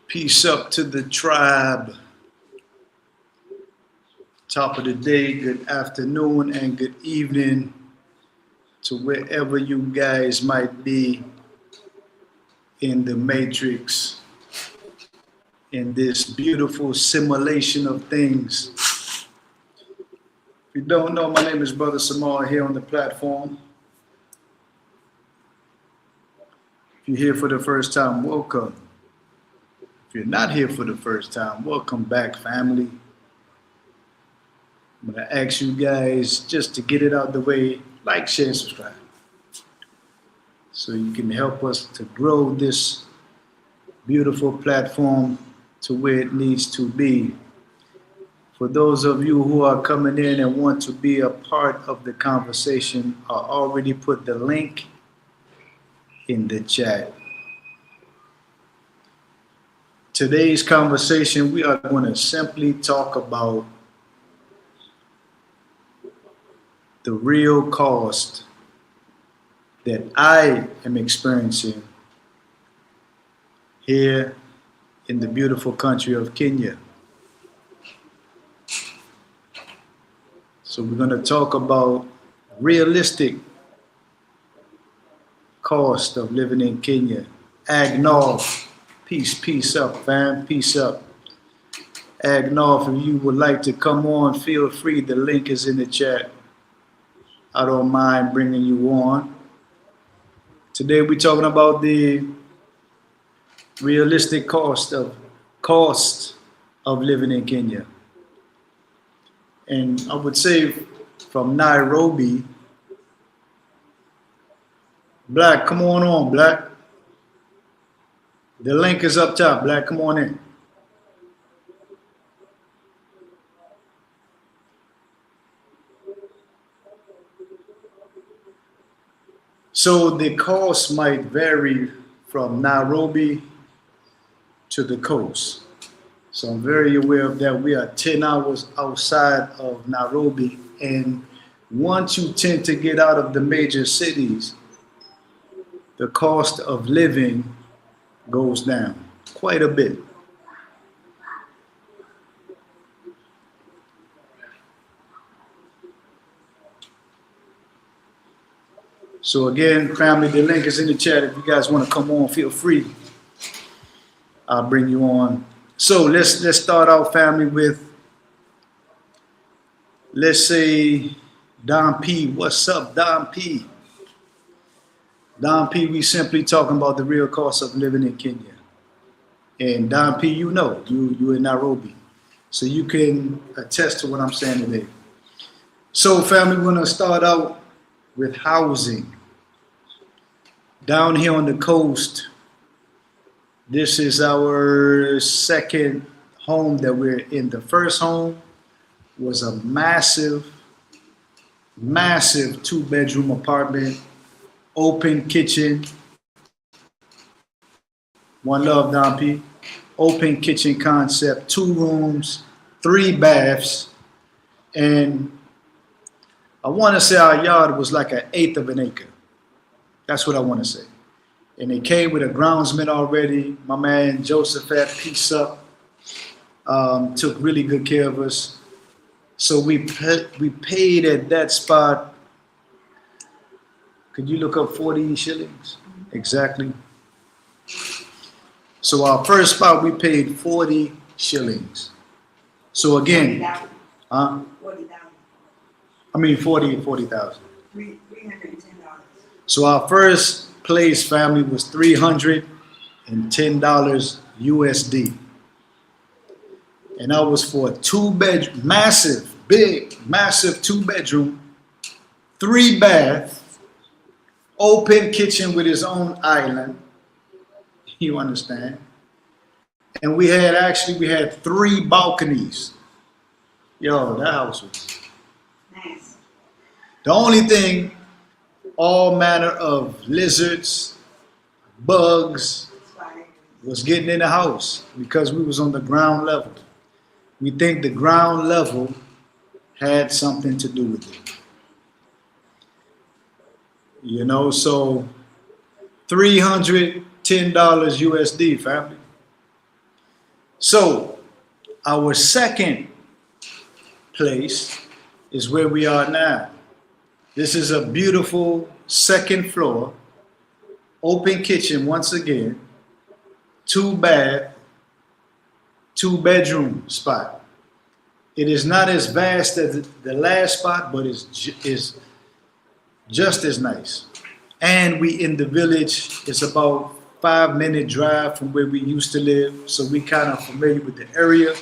Peace up to the tribe. Top of the day, good afternoon and good evening to wherever you guys might be in the matrix, in this beautiful simulation of things. If you don't know, my name is Brother Samar here on the platform. If you're here for the first time, welcome. If you're not here for the first time, welcome back, family. I'm gonna ask you guys just to get it out the way, like, share, and subscribe. So you can help us to grow this beautiful platform to where it needs to be. For those of you who are coming in and want to be a part of the conversation, I already put the link in the chat. Today's conversation, we are going to simply talk about the real cost that I am experiencing here in the beautiful country of Kenya. So we're going to talk about realistic cost of living in Kenya. Agnog. Peace up, fam. Peace up. Agnog, if you would like to come on, feel free. The link is in the chat. I don't mind bringing you on. Today we're talking about the realistic cost of living in Kenya. And I would say from Nairobi, Black, come on, Black. The link is up top, Black, come on in. So the cost might vary from Nairobi to the coast. So I'm very aware of that. We are 10 hours outside of Nairobi. And once you tend to get out of the major cities, the cost of living goes down quite a bit. So again, family, the link is in the chat. If you guys want to come on, feel free. I'll bring you on. So let's start out, family, with, let's say, Don P. What's up, Don P? Don P, we simply talking about the real cost of living in Kenya. And Don P, you know, you in Nairobi. So you can attest to what I'm saying today. So family, we're gonna start out with housing. Down here on the coast, this is our second home that we're in. The first home was a massive 2-bedroom apartment, open kitchen. One love, Don P. Open kitchen concept, 2 rooms, 3 baths, and I want to say our yard was like 1/8 of an acre. That's what I want to say. And it came with a groundsman already. My man Joseph at Peace Up took really good care of us. So we paid at that spot. Could you look up 40 shillings? Exactly. So our first spot, we paid 40 shillings. So again, 40,000. I mean 40,000. $310. So our first place, family, was $310 USD. And that was for a 2-bedroom, massive 2-bedroom, 3 bath, open kitchen with his own island. You understand? And we had 3 balconies. Yo, that house was nice. The only thing, all manner of lizards, bugs was getting in the house because we was on the ground level. We think the ground level had something to do with it. You know, so $310 USD, family. So our second place is where we are now. This is a beautiful second floor, open kitchen once again, 2-bath, 2-bedroom spot. It is not as vast as the last spot, but is just as nice. And we in the village. It's about 5-minute drive from where we used to live, so we kind of familiar with the area.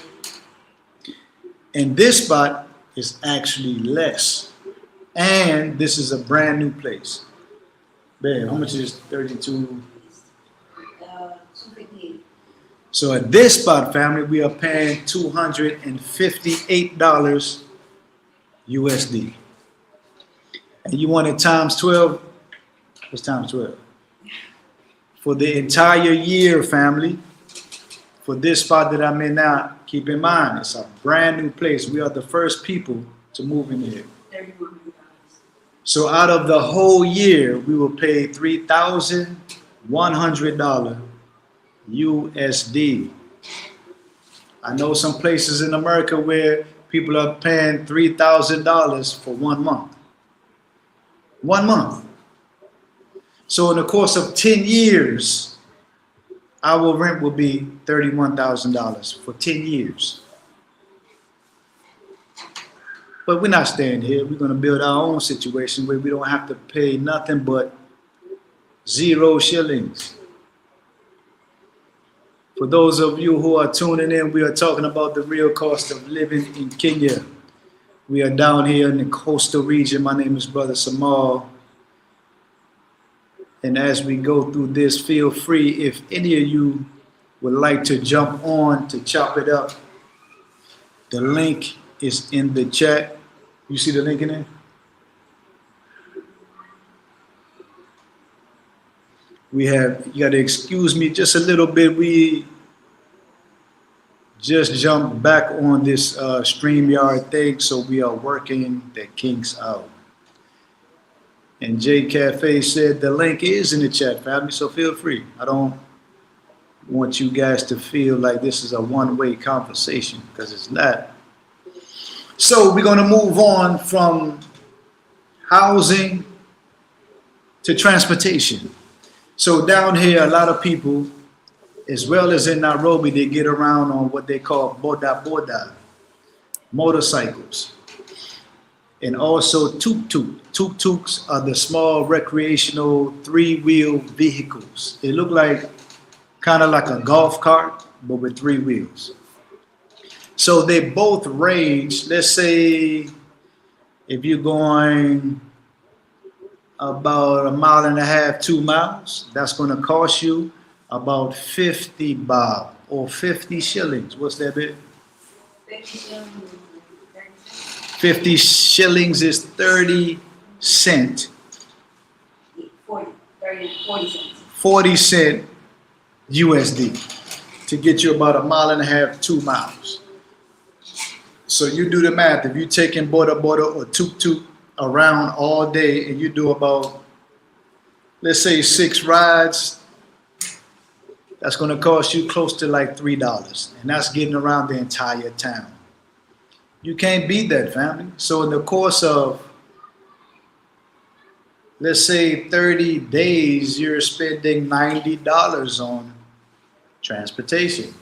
And this spot is actually less. And this is a brand new place. Babe, how much is 32? 258. So at this spot, family, we are paying $258 USD. And you want it times 12? What's times 12? For the entire year, family. For this spot that I'm in now, keep in mind, it's a brand new place. We are the first people to move in here. So out of the whole year, we will pay $3,100 USD. I know some places in America where people are paying $3,000 for 1 month. 1 month. So in the course of 10 years, our rent will be $31,000 for 10 years. But we're not staying here. We're going to build our own situation where we don't have to pay nothing but 0 shillings. For those of you who are tuning in, we are talking about the real cost of living in Kenya. We are down here in the coastal region. My name is Brother Samal. And as we go through this, feel free, if any of you would like to jump on to chop it up, the link is in the chat. You see the link in there? You got to excuse me just a little bit. We just jumped back on this StreamYard thing, so we are working the kinks out. And J Cafe said the link is in the chat, family, so feel free. I don't want you guys to feel like this is a one-way conversation, because it's not. So we're going to move on from housing to transportation. So down here, a lot of people, as well as in Nairobi, they get around on what they call boda boda, motorcycles. And also tuk-tuk. Tuk-tuks are the small recreational 3-wheel vehicles. They look like kind of like a golf cart, but with 3 wheels. So they both range, let's say if you're going about 1.5 miles, 2 miles, that's going to cost you about 50 bob or 50 shillings. What's that bit? 50 shillings is 30 cents. 40 cents. 40 cent USD to get you about 1.5 miles, 2 miles. So you do the math. If you're taking boda boda or tuk-tuk around all day and you do about, let's say 6 rides, that's going to cost you close to like $3. And that's getting around the entire town. You can't beat that, family. So in the course of, let's say 30 days, you're spending $90 on transportation.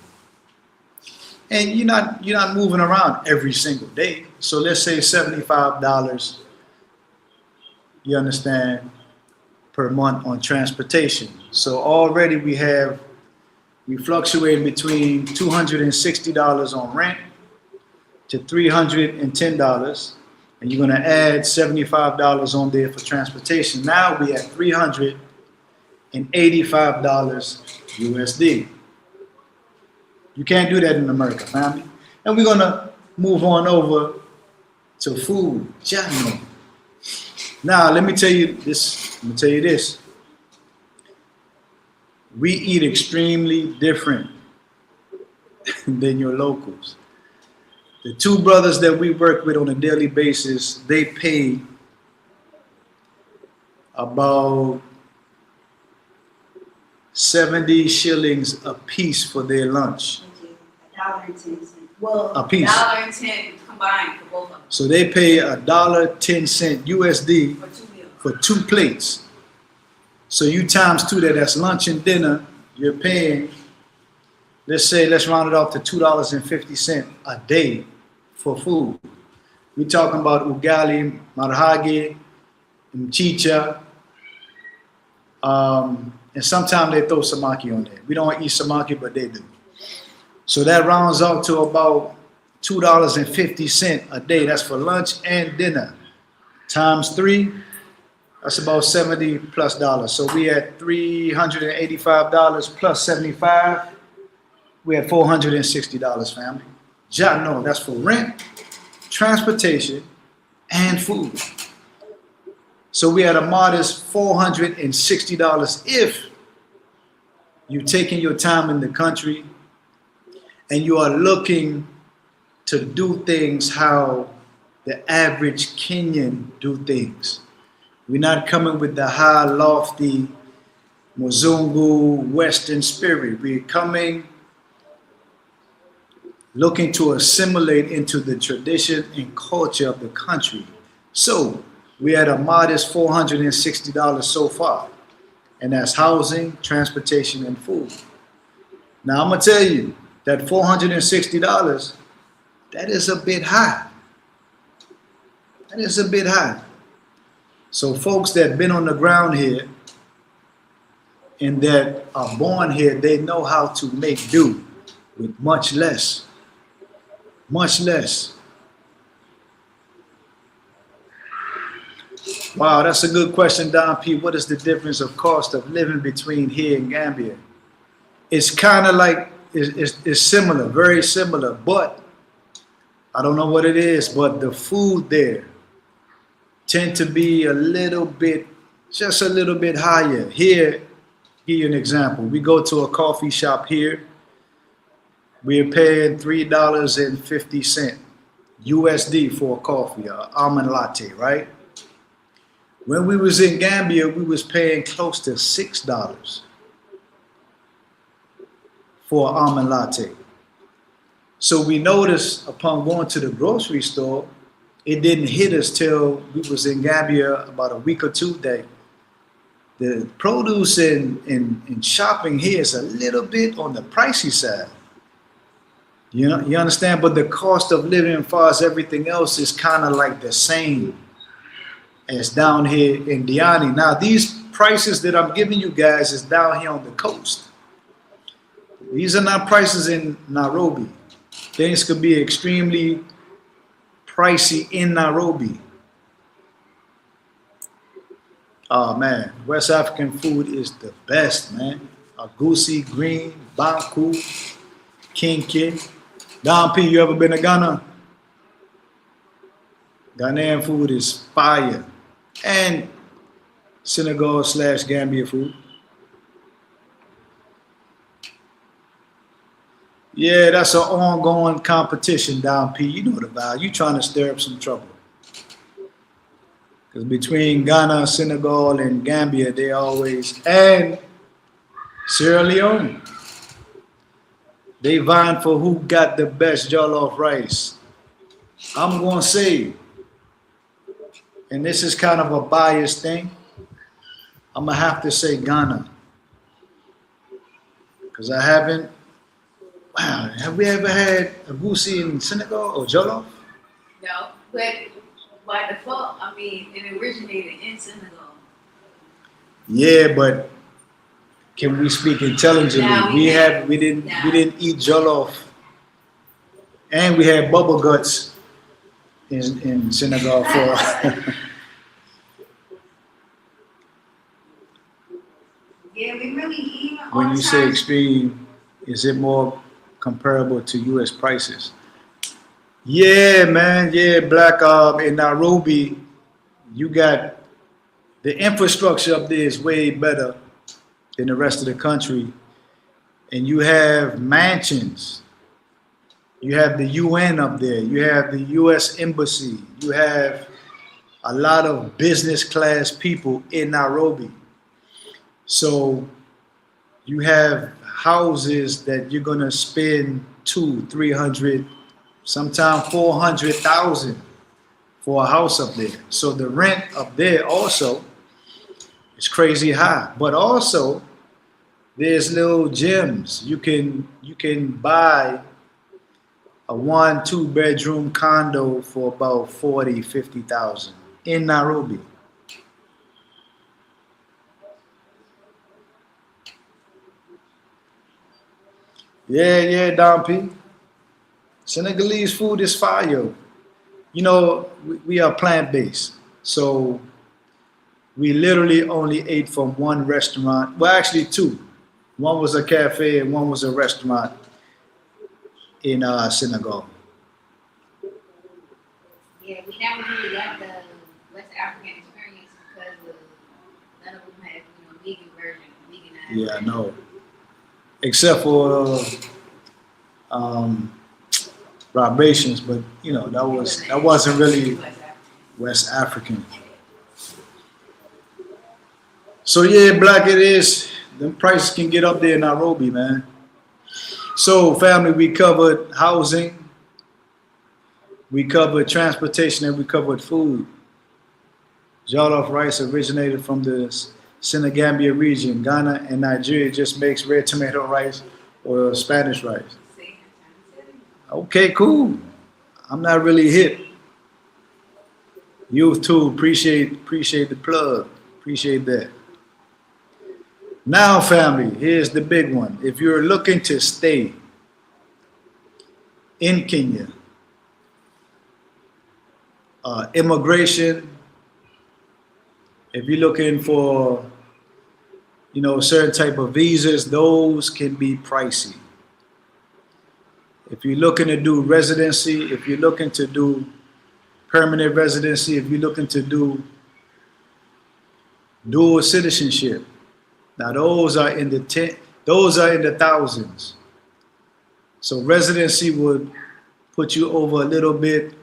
And you're not moving around every single day. So let's say $75, you understand, per month on transportation. So already we fluctuate between $260 on rent to $310, and you're going to add $75 on there for transportation. Now we at $385 USD. You can't do that in America, family. And we're going to move on over to food. General. Now, let me tell you this. We eat extremely different than your locals. The 2 brothers that we work with on a daily basis, they pay about 70 shillings a piece for their lunch. $1.10. Well, A piece. $1.10 combined for both of them. So they pay $1.10 USD For 2 meals. for 2 plates. So you times 2 that's lunch and dinner, you're paying, let's round it off to $2.50 a day for food. We're talking about ugali, marhagi, mchicha, and sometimes they throw samaki on there. We don't eat samaki, but they do. So that rounds out to about $2.50 a day. That's for lunch and dinner. Times 3, that's about $70 plus. So we had $385 plus 75. We had $460, family. No, that's for rent, transportation, and food. So we had a modest $460 if you're taking your time in the country and you are looking to do things how the average Kenyan do things. We're not coming with the high, lofty, Mzungu, Western spirit. We're coming looking to assimilate into the tradition and culture of the country. So we had a modest $460 so far, and that's housing, transportation, and food. Now I'm gonna tell you that $460, that is a bit high. That is a bit high. So folks that been on the ground here and that are born here, they know how to make do with much less. Much less. Wow, that's a good question, Don P. What is the difference of cost of living between here and Gambia? It's kind of like, it's similar, very similar, but I don't know what it is, but the food there tend to be a little bit, just a little bit higher. Here, give you an example. We go to a coffee shop here. We're paying $3.50 USD for a coffee, an almond latte, right? When we was in Gambia, we was paying close to $6 for an almond latte. So we noticed upon going to the grocery store, it didn't hit us till we was in Gambia about a week or 2 that the produce and shopping here is a little bit on the pricey side. You know, you understand? But the cost of living as far as everything else is kind of like the same as down here in Diani. Now, these prices that I'm giving you guys is down here on the coast. These are not prices in Nairobi. Things could be extremely pricey in Nairobi. Oh man, West African food is the best, man. Agusi, green, banku, kinky. Don P, you ever been to Ghana? Ghanaian food is fire. And Senegal/Gambia food. Yeah, that's an ongoing competition, Don P. You know the vibe. You trying to stir up some trouble. Because between Ghana, Senegal, and Gambia, they always, and Sierra Leone, they vying for who got the best jollof rice. I'm going to say, and this is kind of a biased thing, I'm going to have to say Ghana. Because I haven't, wow, have we ever had agusi in Senegal or jollof? No, but by default, I mean, it originated in Senegal. Yeah, but can we speak intelligently? Nah, we didn't eat jollof, and we had bubble guts in Senegal for. Yeah, we really eat all When the you say time. extreme, is it more comparable to U.S. prices? Yeah, man. Yeah, Black. In Nairobi, you got the infrastructure up there is way better than the rest of the country, and you have mansions. You have the UN up there. You have the U.S. Embassy. You have a lot of business class people in Nairobi. So You have houses that you're gonna spend 200, 300, sometimes 400,000 for a house up there. So the rent up there also is crazy high. But also there's little gems. You can buy a 1-2 bedroom condo for about 40, 50,000 in Nairobi. Yeah, Don P. Senegalese food is fire. You know, we are plant-based. So we literally only ate from one restaurant. Well, actually two. One was a cafe and one was a restaurant in Senegal. Yeah, we never really got the West African experience because of none of them had, vegan version, veganized. Yeah, I know. Except for vibrations, but that wasn't really West African. So yeah, black it is. The prices can get up there in Nairobi, man. So family, we covered housing, we covered transportation, and we covered food. Jollof rice originated from the Senegambia region. Ghana and Nigeria just makes red tomato rice or Spanish rice. Okay, cool. I'm not really hip. Youth too. Appreciate the plug. Appreciate that. Now, family, here's the big one. If you're looking to stay in Kenya, immigration, if you're looking for, certain type of visas, those can be pricey. If you're looking to do residency, if you're looking to do permanent residency, if you're looking to do dual citizenship, now those are in the thousands. So residency would put you over a little bit.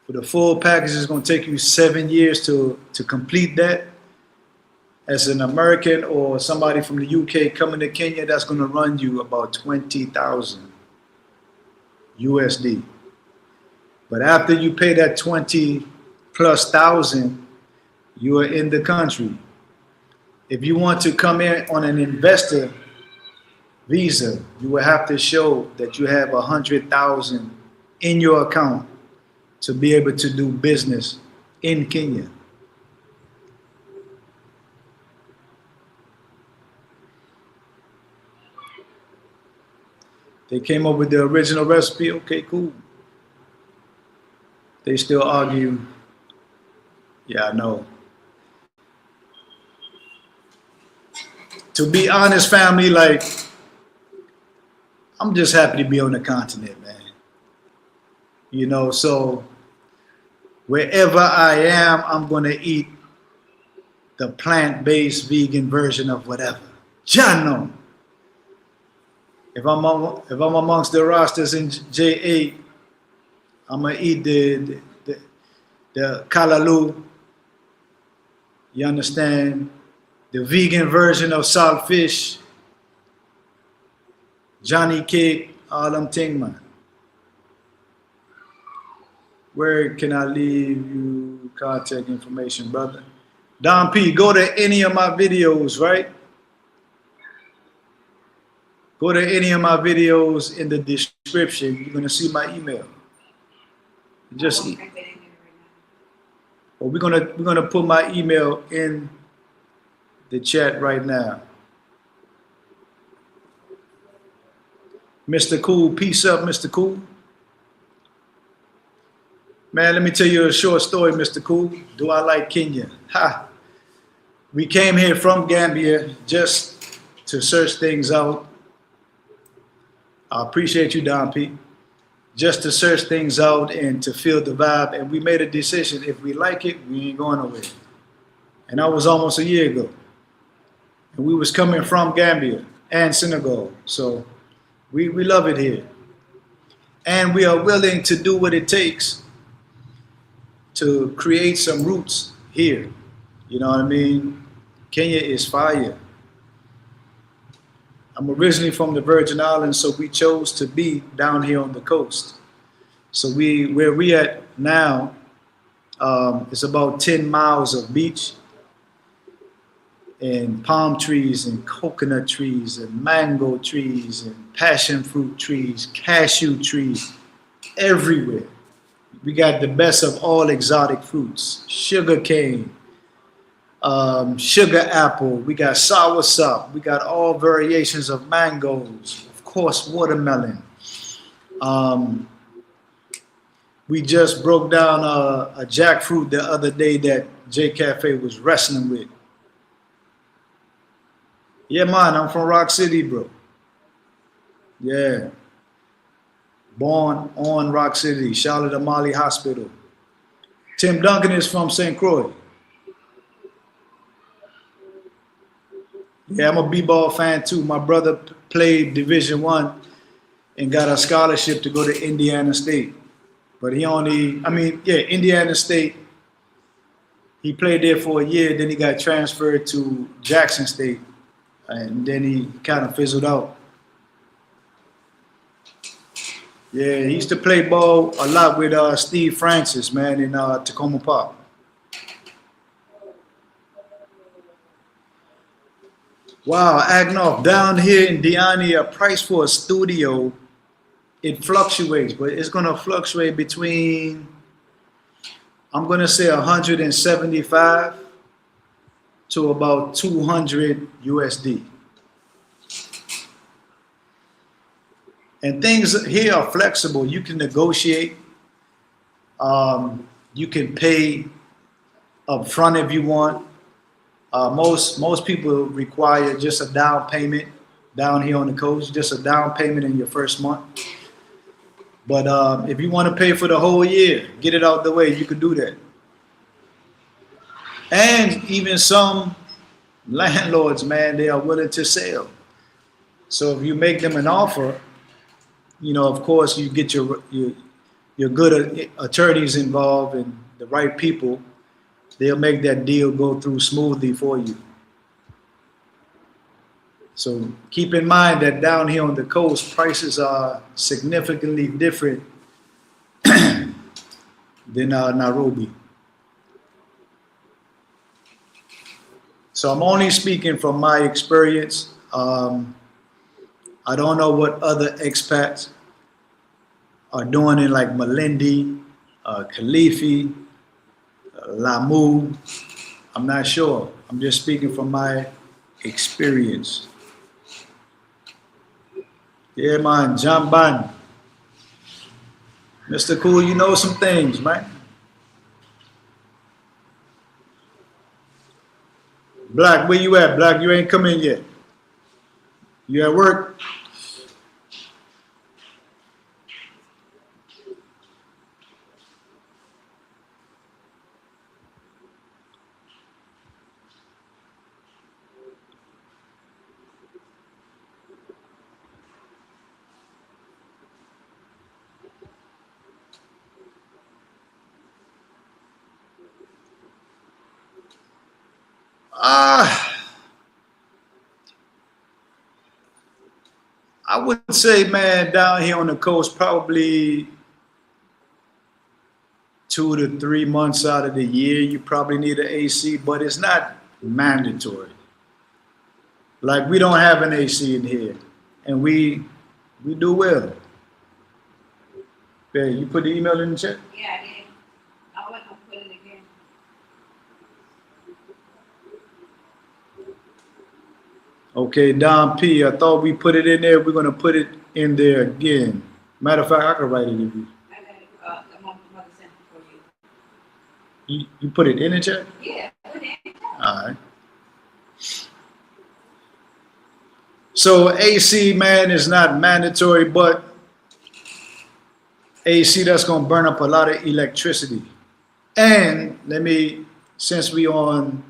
For the full package, it's going to take you 7 years to complete that. As an American or somebody from the UK coming to Kenya, that's going to run you about 20,000 USD. But after you pay that 20 plus thousand, you are in the country. If you want to come in on an investor visa, you will have to show that you have 100,000 in your account to be able to do business in Kenya. They came up with the original recipe. Okay, cool. They still argue. Yeah, I know. To be honest, family, like, I'm just happy to be on the continent, man. So wherever I am, I'm going to eat the plant-based vegan version of whatever. Jano. If I'm amongst the rosters in J8, I'm gonna eat the kalalu. You understand? The vegan version of saltfish, Johnny cake, all them thing, man. Where can I leave you contact information, brother? Don P, go to any of my videos, right? Go to any of my videos in the description. You're gonna see my email. Just we're gonna put my email in the chat right now. Mr. Cool, peace up, Mr. Cool. Man, let me tell you a short story, Mr. Cool. Do I like Kenya? Ha! We came here from Gambia just to search things out. I appreciate you, Don P. Just to search things out and to feel the vibe. And we made a decision. If we like it, we ain't going nowhere. And that was almost a year ago. And we was coming from Gambia and Senegal. So we love it here. And we are willing to do what it takes to create some roots here. You know what I mean? Kenya is fire. I'm originally from the Virgin Islands, so we chose to be down here on the coast. So where we at now, it's about 10 miles of beach and palm trees and coconut trees and mango trees and passion fruit trees, cashew trees, everywhere. We got the best of all exotic fruits, sugar cane, sugar apple, we got soursop, we got all variations of mangoes, of course watermelon. Um, we just broke down a jackfruit the other day that J Cafe was wrestling with. Yeah, man, I'm from Rock City, bro. Yeah, born on Rock City, Charlotte Amalie Hospital. Tim Duncan is from St. Croix. Yeah, I'm a b-ball fan too. My brother played Division I and got a scholarship to go to Indiana State. But Indiana State, he played there for a year, then he got transferred to Jackson State, and then he kind of fizzled out. Yeah, he used to play ball a lot with Steve Francis, man, in Tacoma Park. Wow, Agnoff, down here in Diani, a price for a studio, it fluctuates, but it's gonna fluctuate between, I'm gonna say 175 to about 200 USD. And things here are flexible. You can negotiate. You can pay up front if you want. Most people require just a down payment down here on the coast, just a down payment in your first month. But if you want to pay for the whole year, get it out the way, you can do that. And even some landlords, man, they are willing to sell. So if you make them an offer, you know, of course, you get your good attorneys involved and the right people, they'll make that deal go through smoothly for you. So keep in mind that down here on the coast, prices are significantly different than Nairobi. So I'm only speaking from my experience. I don't know what other expats are doing in like Malindi, Kalifi, Lamu. I'm not sure. I'm just speaking from my experience. Yeah, man, Jamban. Mr. Cool, you know some things, man. Black, where you at? Black, you ain't come in yet. You at work? I would say, man, down here on the coast, probably 2 to 3 months out of the year, you probably need an AC, but it's not mandatory. Like, we don't have an AC in here, and we do well. Yeah, you put the email in the chat? Yeah, I did. I wasn't gonna put it again. Okay, Don P, I thought we put it in there. We're gonna put it in there again. Matter of fact, I can write it if you. I got it. The mother sent it for you. You put it in the chat? Yeah, put it in. All right. So AC, man, is not mandatory, but AC, that's gonna burn up a lot of electricity. And since we on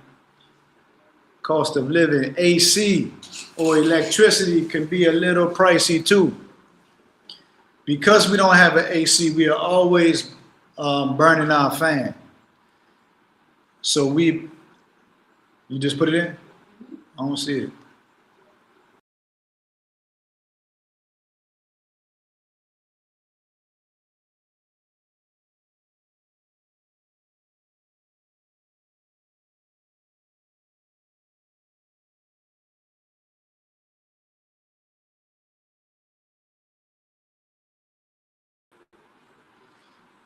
cost of living, AC or electricity can be a little pricey too. Because we don't have an AC, we are always burning our fan. So you just put it in? I don't see it.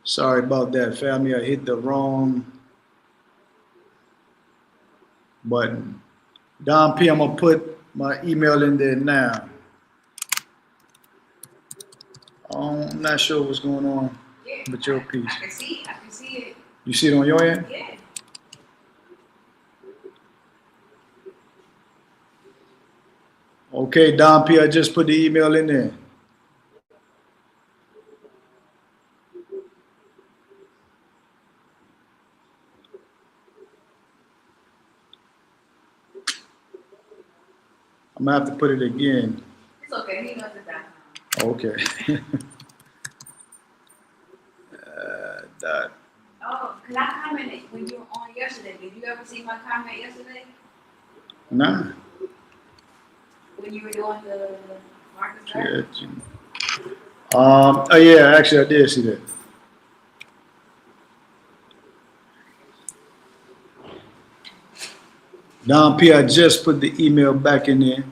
Sorry about that, family. I hit the wrong button. Don P, I'm gonna put my email in there now. I'm not sure what's going on with your piece. I can see it. You see it on your end? Yeah. Okay, Don P, I just put the email in there. I'm gonna have to put it again. It's okay. He knows it's down. Okay. Dot. Oh, because I commented when you were on yesterday. Did you ever see my comment yesterday? Nah. When you were doing the Marcus Yeah. Oh yeah, actually I did see that. Don P, I just put the email back in there.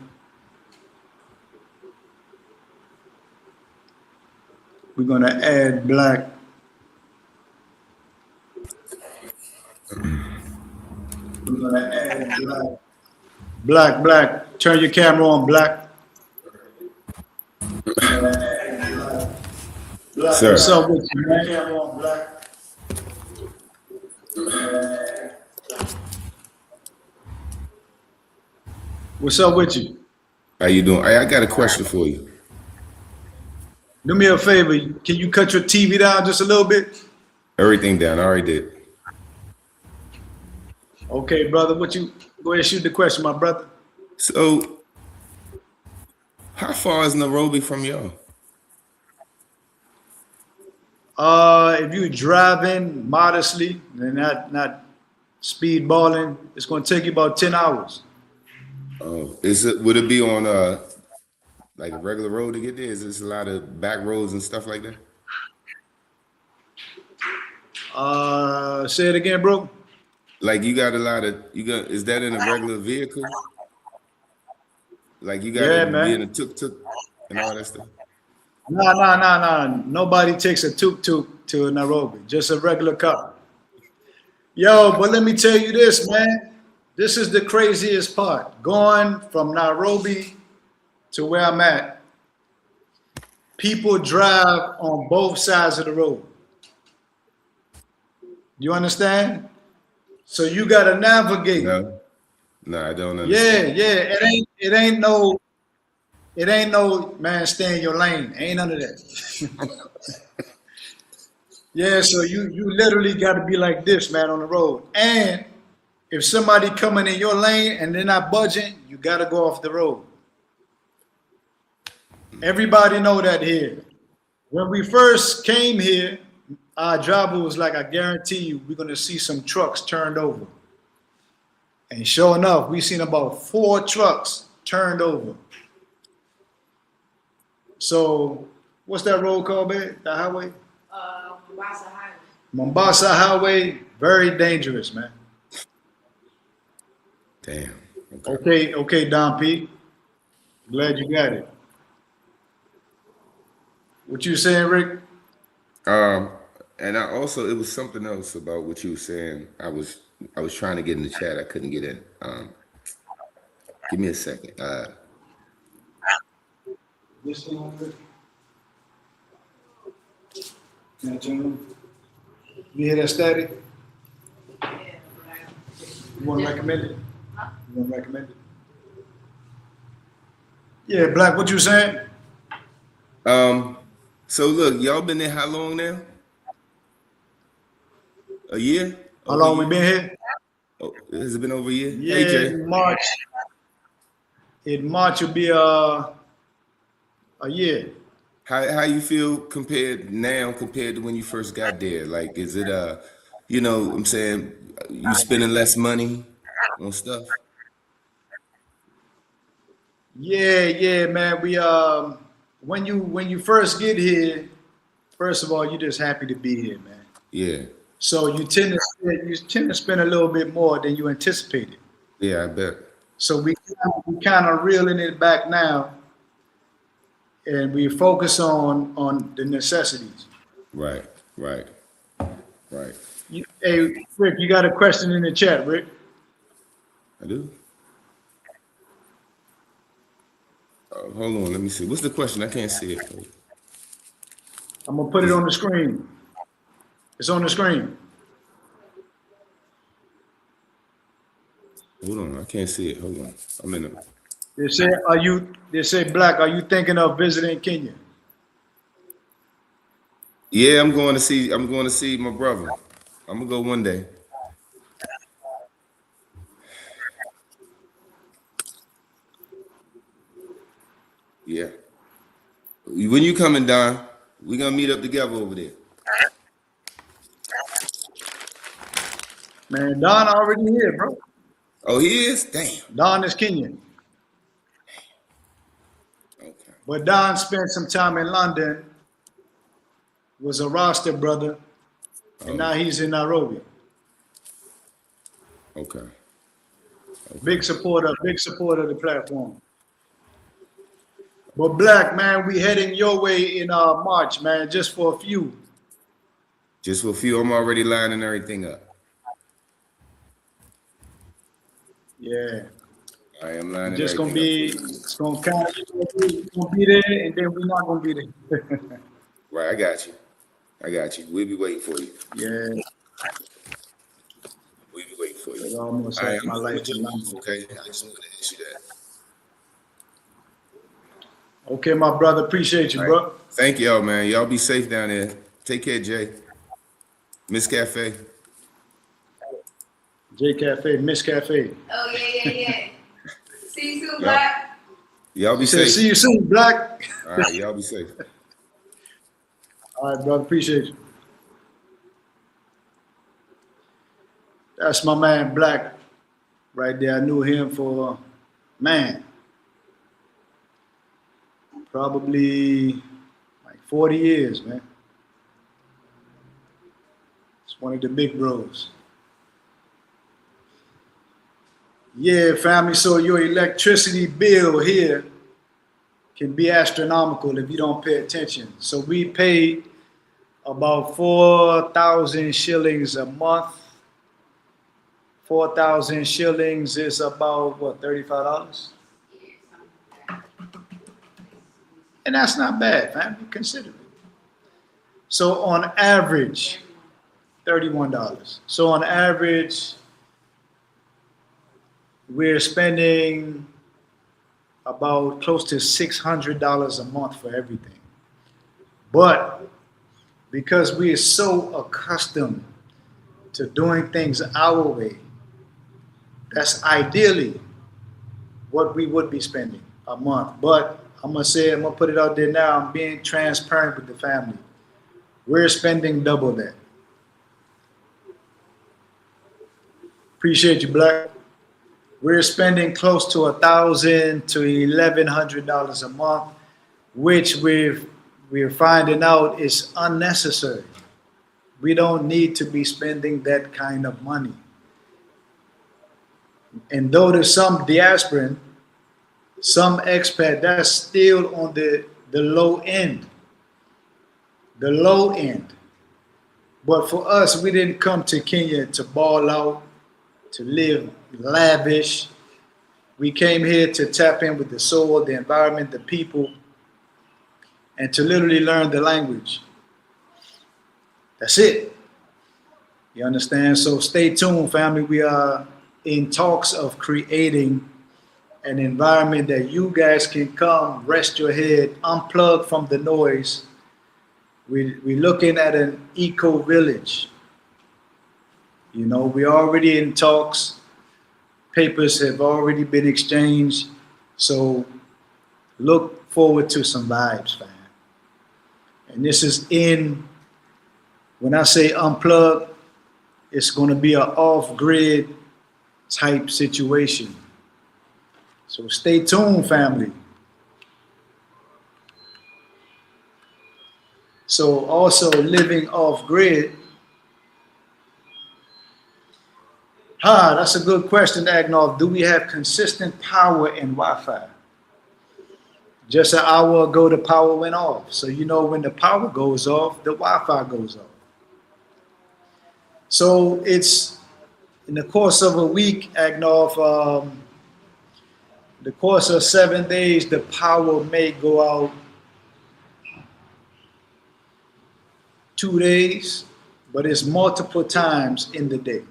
We're gonna add Black. We're gonna add Black. Black. Turn your camera on, Black. Black. Sir. What's up with you, man? Camera on, Black. What's up with you? How you doing? I got a question for you. Do me a favor. Can you cut your TV down just a little bit? Everything down. I already did. Okay, brother. What you go ahead and shoot the question, my brother. So, how far is Nairobi from y'all? If you're driving modestly and not speedballing, it's gonna take you about 10 hours. Oh, would it be on like a regular road to get there? Is this a lot of back roads and stuff like that? Say it again, bro. Like is that in a regular vehicle? Like you got Yeah, to man. be in a tuk-tuk and all that stuff? No. Nobody takes a tuk-tuk to Nairobi, just a regular car. Yo, but let me tell you this, man. This is the craziest part. Going from Nairobi to where I'm at, people drive on both sides of the road. You understand? So you gotta navigate. No, I don't understand. Yeah. It ain't no man, stay in your lane. Ain't none of that. Yeah, so you literally gotta be like this, man, on the road. And if somebody coming in your lane and they're not budging, you gotta go off the road. Everybody know that here. When we first came here, our driver was like, I guarantee you, we're gonna see some trucks turned over. And sure enough, we seen about 4 trucks turned over. So, what's that road called, man? The highway? Mombasa Highway. Mombasa Highway, very dangerous, man. Damn. Okay, Don P. Glad you got it. What you saying, Rick? And I also, it was something else about what you were saying. I was trying to get in the chat. I couldn't get in. Give me a second. This thing over there? Can I turn on? You hear that static? Yeah, You want to recommend it? Huh? You want to recommend it? Yeah, Black, what you saying? So look, y'all been there how long now? A year? How long we been here? Oh, has it been over a year? Yeah, AJ. in March. In March will be a year. How you feel compared to when you first got there? Like, is it you know, I'm saying, you spending less money on stuff? Yeah, man. We when you first get here, first of all, you're just happy to be here, man. Yeah. So you tend to spend a little bit more than you anticipated. Yeah, I bet. So we kind of reeling it back now, and we focus on the necessities. Right. Right. Hey, Rick, you got a question in the chat, Rick? I do. Hold on, let me see. What's the question? I can't see it. I'm gonna put it on the screen. It's on the screen. Hold on, I can't see it. Hold on. I'm in it. They say, Black, are you thinking of visiting Kenya? Yeah, I'm going to see my brother. I'm gonna go one day. Yeah. When you coming, Don? We gonna meet up together over there. Man, Don already here, bro. Oh, he is? Damn. Don is Kenyan. Okay. But Don spent some time in London, was a roster brother, and Oh, now he's in Nairobi. okay. Big supporter of the platform. But Black, man, we heading your way in March, man, just for a few. Just for a few, I'm already lining everything up. Yeah. I am lining Just gonna everything be, up for you. it's gonna kind of, gonna be there, and then we're not gonna be there. Right, I got you. I got you. We'll be waiting for you. Yeah, We'll be waiting for you. I almost I had am my going life to in London. okay? I just wanted to ask you that. Okay, my brother, appreciate you, All right. bro. Thank y'all, man. Y'all be safe down there. Take care, Jay. Miss Cafe. J Cafe, Miss Cafe. Oh yeah. See you soon, Y'all, Black. y'all be Said, safe. see you soon, Black. All right, y'all be safe. All right, brother, appreciate you. That's my man, Black, right there. I knew him for, man, probably like 40 years, man. It's one of the big bros. Yeah, family, so your electricity bill here can be astronomical if you don't pay attention. So we pay about 4,000 shillings a month. 4,000 shillings is about what, $35? And that's not bad, family, consider it. So on average, $31. So on average, we're spending about close to $600 a month for everything. But because we are so accustomed to doing things our way, that's ideally what we would be spending a month. But I'm gonna put it out there now. I'm being transparent with the family. We're spending double that. Appreciate you, Black. We're spending close to $1,000 to $1,100 a month, which we're finding out is unnecessary. We don't need to be spending that kind of money. And though there's some diasporan, some expat, that's still on the low end. The low end. But for us, we didn't come to Kenya to ball out, to live lavish. We came here to tap in with the soil, the environment, the people, and to literally learn the language. That's it. You understand? So stay tuned, family. We are in talks of creating an environment that you guys can come, rest your head, unplug from the noise. We're looking at an eco village. You know, we're already in talks. Papers have already been exchanged. So look forward to some vibes, fam. And this is when I say unplug, it's going to be an off-grid type situation. So stay tuned, family. So also living off-grid. That's a good question, Agnov. Do we have consistent power and Wi-Fi? Just an hour ago, the power went off. So you know when the power goes off, the Wi-Fi goes off. So it's in the course of a week, Agnov, the course of 7 days, the power may go out 2 days, but it's multiple times in the day.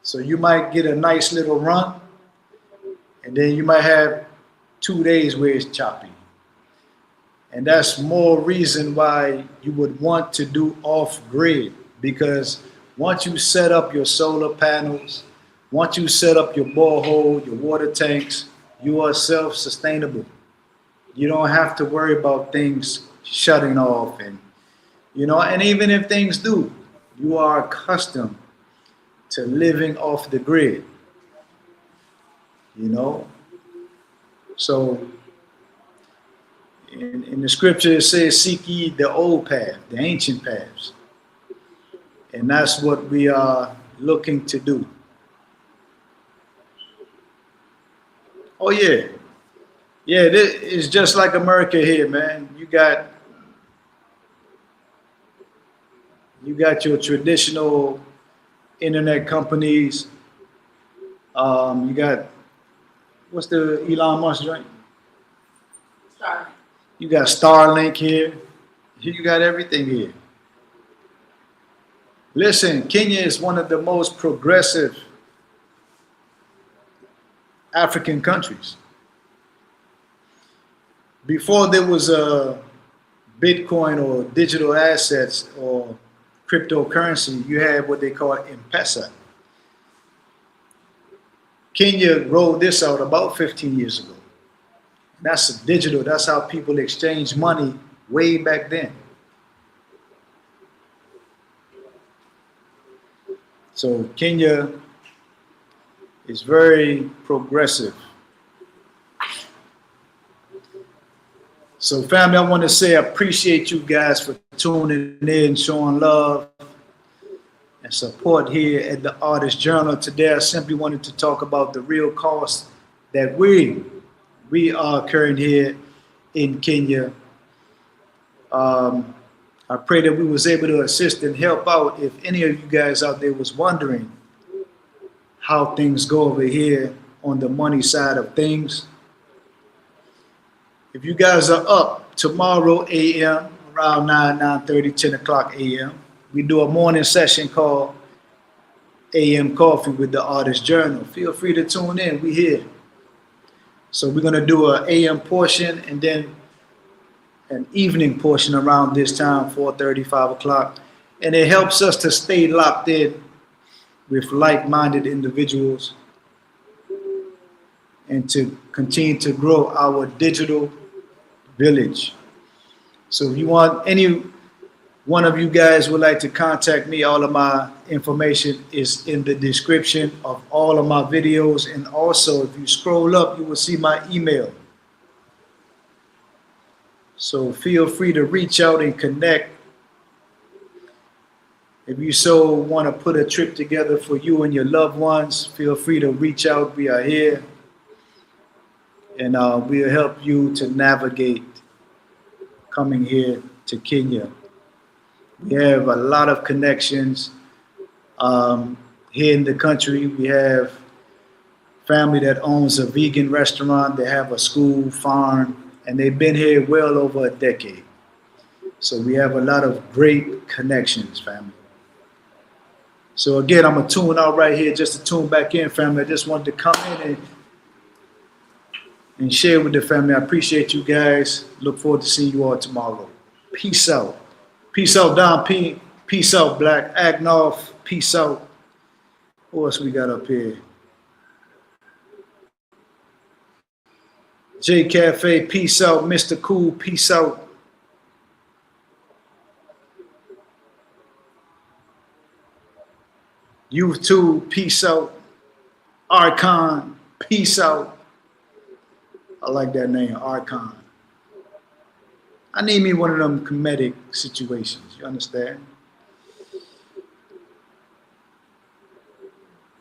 So you might get a nice little run, and then you might have 2 days where it's choppy. And that's more reason why you would want to do off-grid, because once you set up your solar panels, once you set up your borehole, your water tanks, you are self-sustainable. You don't have to worry about things shutting off, and and even if things do, you are accustomed to living off the grid. So in the scripture it says, seek ye the old path, the ancient paths. And that's what we are looking to do. Oh yeah. Yeah, it's just like America here, man. You got your traditional internet companies. You got, what's the Elon Musk joint? Starlink. You got Starlink here. You got everything here. Listen, Kenya is one of the most progressive African countries. Before there was a Bitcoin or digital assets or cryptocurrency, you had what they call M-Pesa. Kenya rolled this out about 15 years ago. That's digital. That's how people exchange money way back then. So Kenya is very progressive. So family, I want to say I appreciate you guys for tuning in, showing love and support here at the Artist Journal. Today, I simply wanted to talk about the real cost that we are incurring here in Kenya. I pray that we was able to assist and help out if any of you guys out there was wondering how things go over here on the money side of things. If you guys are up tomorrow a.m. around 9:30, 10 o'clock a.m., we do a morning session called AM Coffee with the Artist Journal. Feel free to tune in. We here. So we're going to do an AM portion and then an evening portion around this time, 4:30, 5 o'clock. And it helps us to stay locked in with like-minded individuals and to continue to grow our digital village. So if you want, any one of you guys would like to contact me, all of my information is in the description of all of my videos. And also, if you scroll up, you will see my email. So feel free to reach out and connect. If you so want to put a trip together for you and your loved ones, feel free to reach out. We are here. And we'll help you to navigate coming here to Kenya. We have a lot of connections here in the country. We have family that owns a vegan restaurant. They have a school, farm, and they've been here well over a decade. So we have a lot of great connections, family. So again, I'm going to tune out right here just to tune back in, family. I just wanted to come in and share with the family. I appreciate you guys. Look forward to seeing you all tomorrow. Peace out. Peace out, Don P. Peace out, Black Agnov. Peace out. Who else we got up here? J Cafe. Peace out. Mr. Cool. Peace out. Youth 2. Peace out. Archon. Peace out. I like that name, Archon. I need me one of them comedic situations, you understand?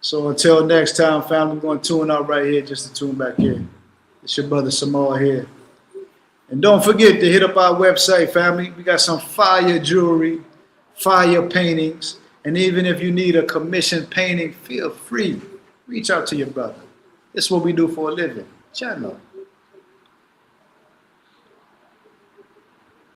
So until next time, family, we're going to tune out right here just to tune back in. It's your brother Samal here. And don't forget to hit up our website, family. We got some fire jewelry, fire paintings, And even if you need a commission painting, feel free. Reach out to your brother. It's what we do for a living. Y'all know.